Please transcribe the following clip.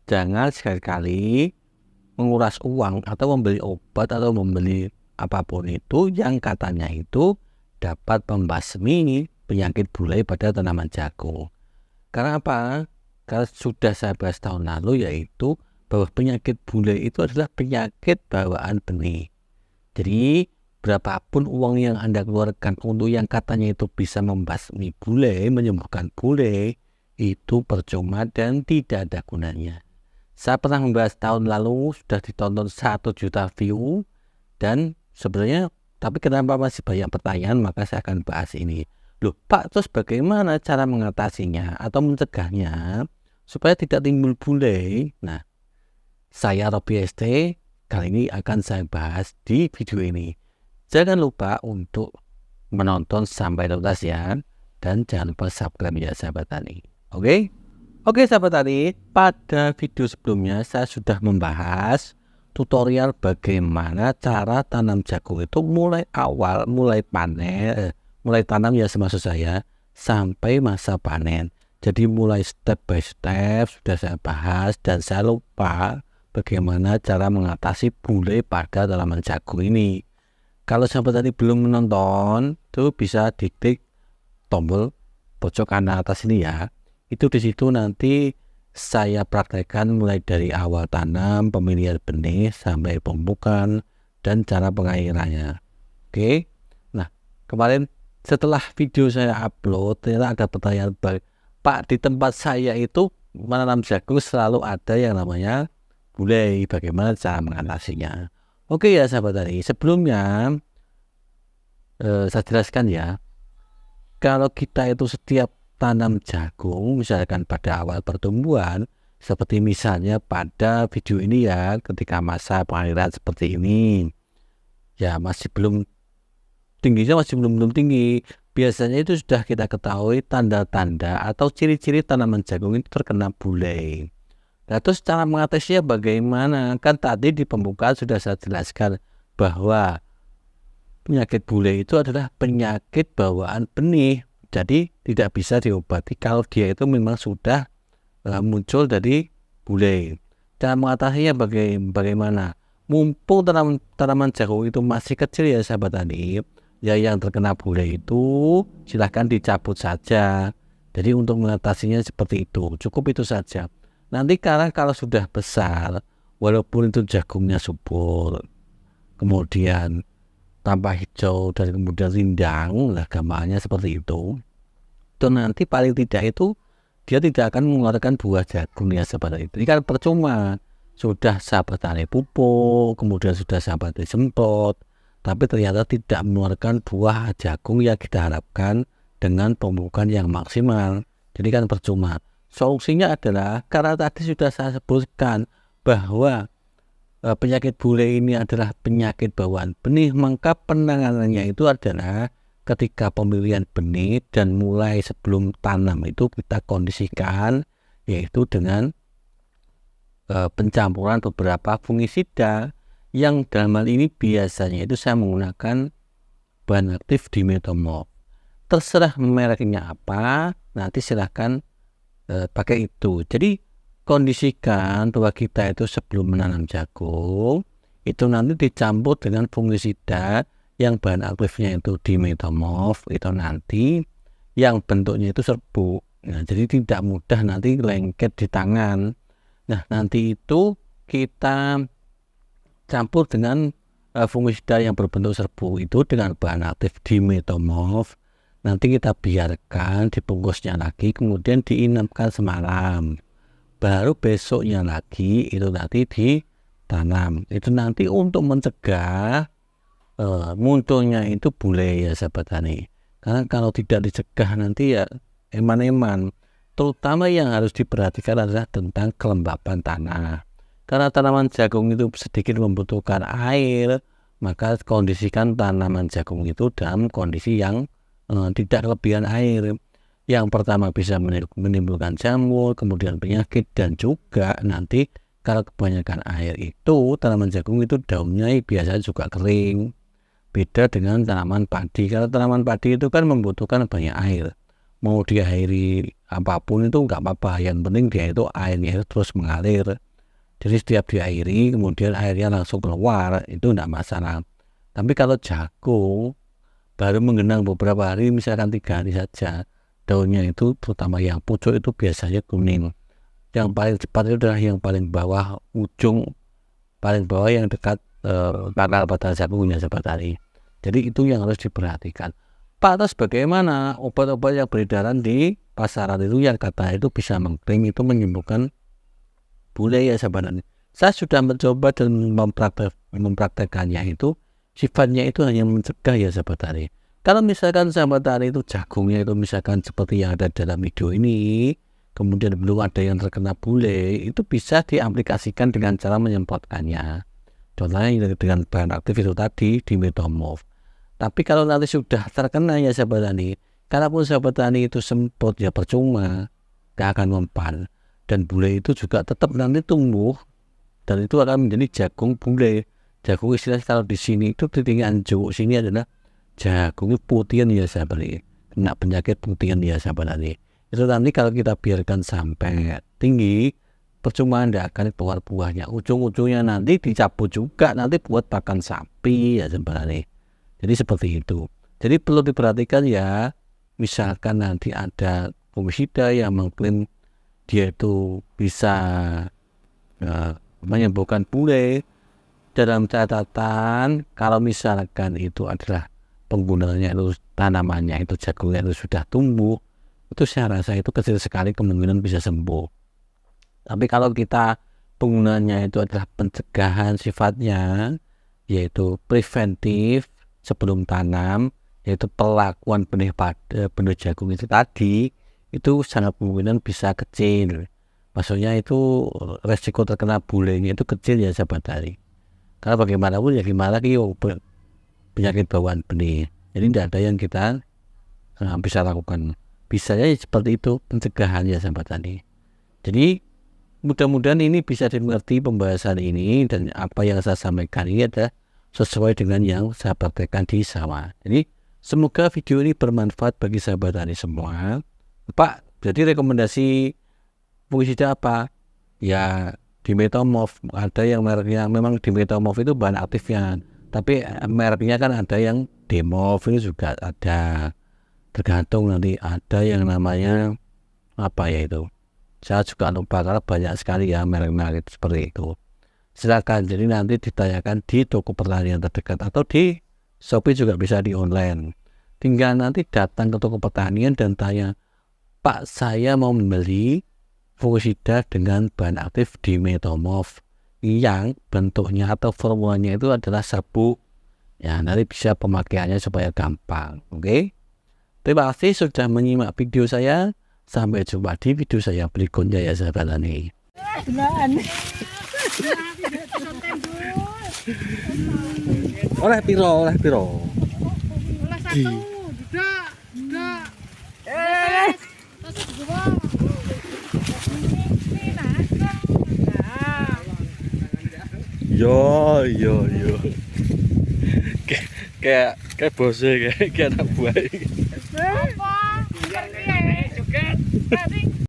jangan sekali-kali menguras uang atau membeli obat atau membeli apapun itu yang katanya itu dapat membasmi penyakit bule pada tanaman jagung. Karena apa? Karena sudah saya bahas tahun lalu, yaitu bahwa penyakit bule itu adalah penyakit bawaan benih. Jadi berapapun uang yang Anda keluarkan untuk yang katanya itu bisa membasmi bule, menyembuhkan bule, itu percuma dan tidak ada gunanya. Saya pernah membahas tahun lalu, sudah ditonton 1 juta view, dan sebenarnya tapi kenapa masih banyak pertanyaan, maka saya akan bahas ini. Loh Pak, terus bagaimana cara mengatasinya atau mencegahnya supaya tidak timbul bule? Nah, saya Robi ST, kali ini akan saya bahas di video ini. Jangan lupa untuk menonton sampai tuntas ya, dan jangan lupa subscribe ya sahabat tani. Oke sahabat tani, pada video sebelumnya saya sudah membahas tutorial bagaimana cara tanam jagung itu mulai tanam ya maksud saya, sampai masa panen. Jadi mulai step by step sudah saya bahas, dan saya lupa bagaimana cara mengatasi bule pada tanaman jagung ini. Kalau sahabat tadi belum menonton, tuh bisa diklik tombol pojok kanan atas ini ya. Itu di situ nanti saya praktekkan mulai dari awal tanam, pemilihan benih sampai pemupukan dan cara pengairannya. Oke. Nah, kemarin setelah video saya upload, ternyata ada pertanyaan, Pak, di tempat saya itu menanam jagung selalu ada yang namanya bule, bagaimana cara mengatasinya? Oke ya sahabat tani, sebelumnya saya jelaskan ya. Kalau kita itu setiap tanam jagung, misalkan pada awal pertumbuhan, seperti misalnya pada video ini ya, ketika masa pengairan seperti ini, ya masih belum tingginya, masih belum tinggi. Biasanya itu sudah kita ketahui tanda-tanda atau ciri-ciri tanaman jagung itu terkena bule. Nah, terus cara mengatasinya bagaimana? Kan tadi di pembukaan sudah saya jelaskan bahwa penyakit bule itu adalah penyakit bawaan benih. Jadi tidak bisa diobati kalau dia itu memang sudah muncul dari bule. Cara mengatasinya bagaimana? Mumpung tanaman jagung itu masih kecil ya sahabat tani, ya yang terkena bule itu silahkan dicabut saja. Jadi untuk mengatasinya seperti itu, cukup itu saja. Nanti karena kalau sudah besar, walaupun itu jagungnya subur, kemudian tambah hijau dan kemudian rindang, lah gambarnya seperti itu nanti paling tidak itu dia tidak akan mengeluarkan buah jagung ya sahabat tani. Ini kan percuma, sudah sahabat tani pupuk, kemudian sudah sahabat tani semprot, tapi ternyata tidak mengeluarkan buah jagung yang kita harapkan dengan pemupukan yang maksimal. Jadi kan percuma. Solusinya adalah, karena tadi sudah saya sebutkan bahwa penyakit bule ini adalah penyakit bawaan benih, maka penanganannya itu adalah ketika pemilihan benih dan mulai sebelum tanam itu kita kondisikan, yaitu dengan pencampuran beberapa fungisida yang dalam hal ini biasanya itu saya menggunakan bahan aktif Dimetomorph. Terserah mereknya apa, nanti silahkan pakai itu. Jadi kondisikan bahwa kita itu sebelum menanam jagung itu nanti dicampur dengan fungisida yang bahan aktifnya itu Dimetomorph, itu nanti yang bentuknya itu serbuk. Nah, jadi tidak mudah nanti lengket di tangan. Nah, nanti itu kita campur dengan fungisida yang berbentuk serbuk itu dengan bahan aktif Dimetomorph. Nanti kita biarkan dibungkusnya lagi, kemudian diinapkan semalam. Baru besoknya lagi itu nanti ditanam. Itu nanti untuk mencegah munculnya itu bule ya sahabat tani. Karena kalau tidak dicegah nanti ya eman-eman. Terutama yang harus diperhatikan adalah tentang kelembapan tanah. Karena tanaman jagung itu sedikit membutuhkan air, maka kondisikan tanaman jagung itu dalam kondisi yang tidak kelebihan air. Yang pertama bisa menimbulkan jamur, kemudian penyakit, dan juga nanti kalau kebanyakan air itu tanaman jagung itu daunnya biasanya juga kering. Beda dengan tanaman padi. Kalau tanaman padi itu kan membutuhkan banyak air. Mau diairi apapun itu nggak apa-apa, yang penting dia itu airnya itu terus mengalir. Jadi setiap diairi kemudian airnya langsung keluar itu enggak masalah. Tapi kalau jagung baru menggenang beberapa hari, misalkan 3 hari saja, daunnya itu terutama yang pucuk itu biasanya kuning. Yang paling cepat itu adalah yang paling bawah, ujung paling bawah yang dekat pangkal batang jagungnya sahabat tani. Jadi itu yang harus diperhatikan. Pak, terus bagaimana obat-obat yang beredaran di pasaran itu yang kata itu bisa mengklaim itu menyembuhkan bule ya sahabat tani. Saya sudah mencoba dan mempraktekannya itu sifatnya itu hanya mencegah ya sahabat tani. Kalau misalkan sahabat tani itu jagungnya itu misalkan seperti yang ada dalam video ini, kemudian belum ada yang terkena bule, itu bisa diaplikasikan dengan cara menyemprotkannya. Contohnya dengan bahan aktif itu tadi di Metomorph. Tapi kalau nanti sudah terkena ya sahabat tani, kalaupun sahabat tani itu semprot ya percuma, gak akan mempan. Dan bule itu juga tetap nanti tumbuh dan itu akan menjadi jagung bule. Jagung istilahnya kalau di sini itu di Nganjuk sini adalah jagung putihan ya sahabat tani, kena penyakit putihan ya sahabat tani. Itu nanti kalau kita biarkan sampai tinggi, percuma tidak akan keluar buahnya. Ujung-ujungnya nanti dicabut juga nanti buat pakan sapi ya sahabat tani. Jadi seperti itu. Jadi perlu diperhatikan ya, misalkan nanti ada fungisida yang mengklaim dia itu bisa menyembuhkan bule, dalam catatan kalau misalkan itu adalah penggunaannya itu tanamannya itu jagungnya itu sudah tumbuh, itu saya rasa itu kecil sekali kemungkinan bisa sembuh. Tapi kalau kita penggunaannya itu adalah pencegahan sifatnya, yaitu preventif sebelum tanam, yaitu perlakuan benih jagung itu tadi, itu sangat kemungkinan bisa kecil. Maksudnya itu resiko terkena bulenya itu kecil ya sahabat tani. Karena bagaimanapun ya gimana lagi penyakit bawaan benih. Jadi tidak ada yang kita bisa lakukan. Bisanya seperti itu pencegahan ya sahabat tani. Jadi mudah-mudahan ini bisa dimengerti pembahasan ini dan apa yang saya sampaikan ini adalah sesuai dengan yang saya praktekkan di sawah. Jadi semoga video ini bermanfaat bagi sahabat tani semua. Pak, jadi rekomendasi fungisida apa? Ya di Metomorph, ada yang mereknya memang di Metomorph itu bahan aktifnya, tapi mereknya kan ada yang Demorph ini juga ada, tergantung nanti ada yang namanya apa ya itu, saya juga lupa karena banyak sekali ya merek-merek seperti itu. Silakan, jadi nanti ditanyakan di toko pertanian terdekat atau di Shopee juga bisa di online. Tinggal nanti datang ke toko pertanian dan tanya, Pak, saya mau membeli fungisida dengan bahan aktif di Metomorph yang bentuknya atau formulanya itu adalah serbuk. Ya, nanti bisa pemakaiannya supaya gampang. Oke. Terima kasih sudah menyimak video saya. Sampai jumpa di video saya berikutnya ya sahabat tani. Oleh piro. Oleh satu, tidak. Terus dua. Yo. Kayak bosnya kayak anak buah. Apa? Joget.